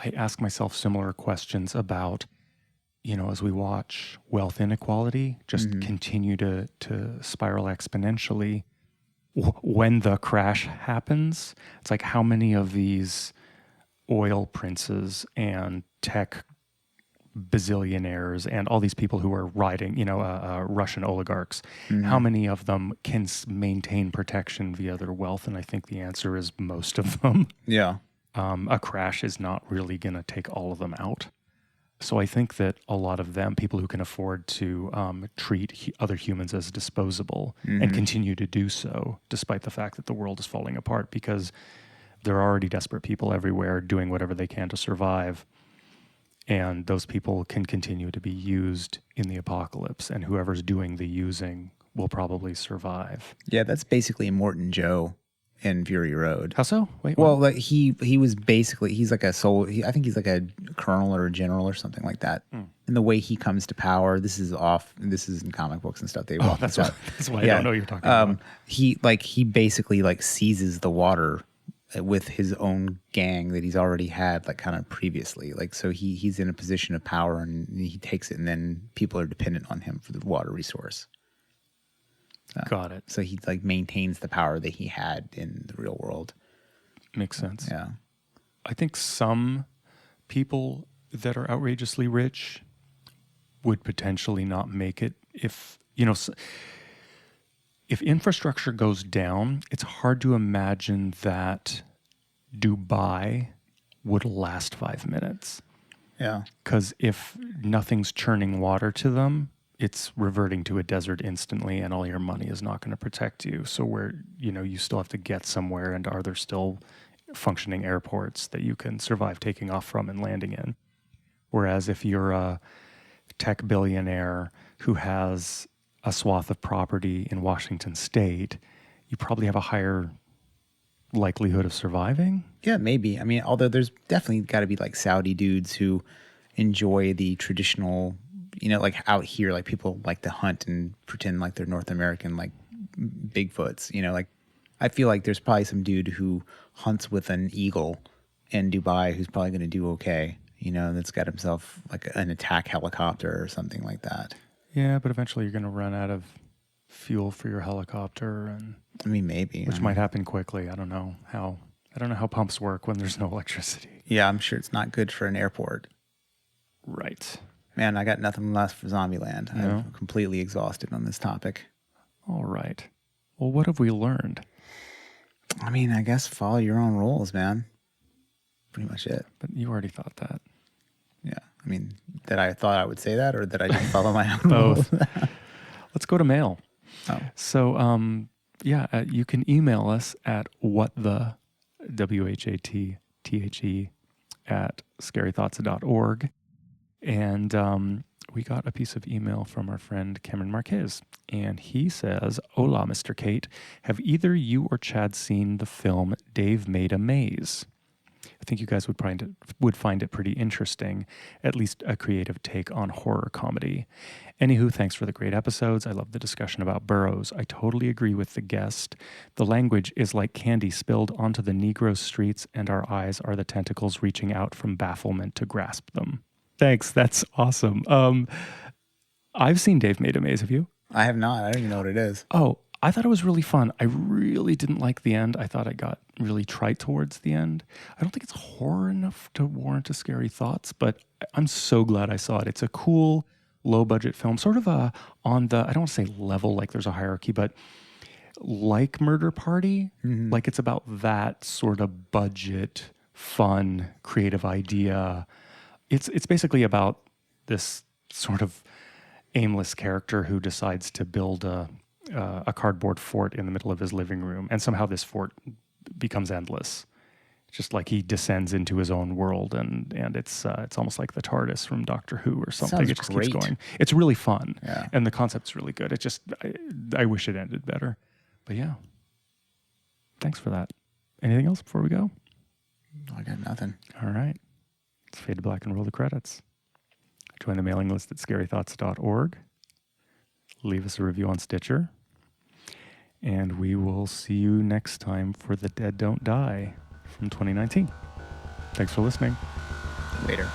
I ask myself similar questions about, as we watch wealth inequality just continue to spiral exponentially. When the crash happens, it's like how many of these oil princes and tech bazillionaires and all these people who are riding, Russian oligarchs, how many of them can maintain protection via their wealth? And I think the answer is most of them. Yeah. A crash is not really going to take all of them out. So I think that a lot of them, people who can afford to treat other humans as disposable and continue to do so, despite the fact that the world is falling apart, because there are already desperate people everywhere doing whatever they can to survive. And those people can continue to be used in the apocalypse, and whoever's doing the using will probably survive. Yeah, that's basically Morton Joe in Fury Road. How so? Wait, Well, what? like he was basically, he's like a I think he's like a colonel or a general or something like that. And the way he comes to power, this is in comic books and stuff. They walk That's this why, out. that's why I don't know what you're talking about. He basically like seizes the water with his own gang that he's already had, like kind of previously. Like, so he's in a position of power and he takes it, and then people are dependent on him for the water resource. Got it. So he like maintains the power that he had in the real world. Makes sense. Yeah. I think some people that are outrageously rich would potentially not make it if infrastructure goes down. It's hard to imagine that Dubai would last 5 minutes. Yeah. Because if nothing's churning water to them, it's reverting to a desert instantly, and all your money is not going to protect you. So you still have to get somewhere, and are there still functioning airports that you can survive taking off from and landing in? Whereas if you're a tech billionaire who has a swath of property in Washington State, you probably have a higher likelihood of surviving. Yeah, maybe. I mean, although there's definitely got to be like Saudi dudes who enjoy the traditional, like out here, like people like to hunt and pretend like they're North American, like Bigfoots, like I feel like there's probably some dude who hunts with an eagle in Dubai who's probably going to do okay, that's got himself like an attack helicopter or something like that. Yeah, but eventually you're going to run out of fuel for your helicopter, and I mean, maybe, which might happen quickly. I don't know how pumps work when there's no electricity. Yeah, I'm sure it's not good for an airport. Right. Man, I got nothing left for Zombieland. No? I'm completely exhausted on this topic. All right. Well, what have we learned? I mean, I guess follow your own rules, man. Pretty much it. But you already thought that. Yeah. I mean, that I thought I would say that, or that I just follow my own Both. rules? Let's go to mail. Oh. So, you can email us at whattthe, WHATTHE, at scarythoughts.org. And we got a piece of email from our friend Cameron Marquez. And he says, "Hola, Mr. Kate. Have either you or Chad seen the film Dave Made a Maze? I think you guys would find it pretty interesting, at least a creative take on horror comedy. Anywho, thanks for the great episodes. I love the discussion about burrows. I totally agree with the guest. The language is like candy spilled onto the Negro streets, and our eyes are the tentacles reaching out from bafflement to grasp them." Thanks. That's awesome. I've seen Dave Made a Maze. Have you? I have not. I don't even know what it is. Oh, I thought it was really fun. I really didn't like the end. I thought it got really trite towards the end. I don't think it's horror enough to warrant a scary thoughts, but I'm so glad I saw it. It's a cool, low-budget film, sort of on the, I don't want to say level like there's a hierarchy, but like Murder Party, like it's about that sort of budget, fun, creative idea. It's basically about this sort of aimless character who decides to build a cardboard fort in the middle of his living room, and somehow this fort becomes endless. Just like he descends into his own world, and it's almost like the TARDIS from Doctor Who or something. Sounds It just great. keeps going. It's really fun, Yeah. and the concept's really good. It just I wish it ended better, but yeah. Thanks for that. Anything else before we go? I got nothing. All right. Let's fade to black and roll the credits. Join the mailing list at scarythoughts.org. Leave us a review on Stitcher. And we will see you next time for The Dead Don't Die from 2019. Thanks for listening. Later.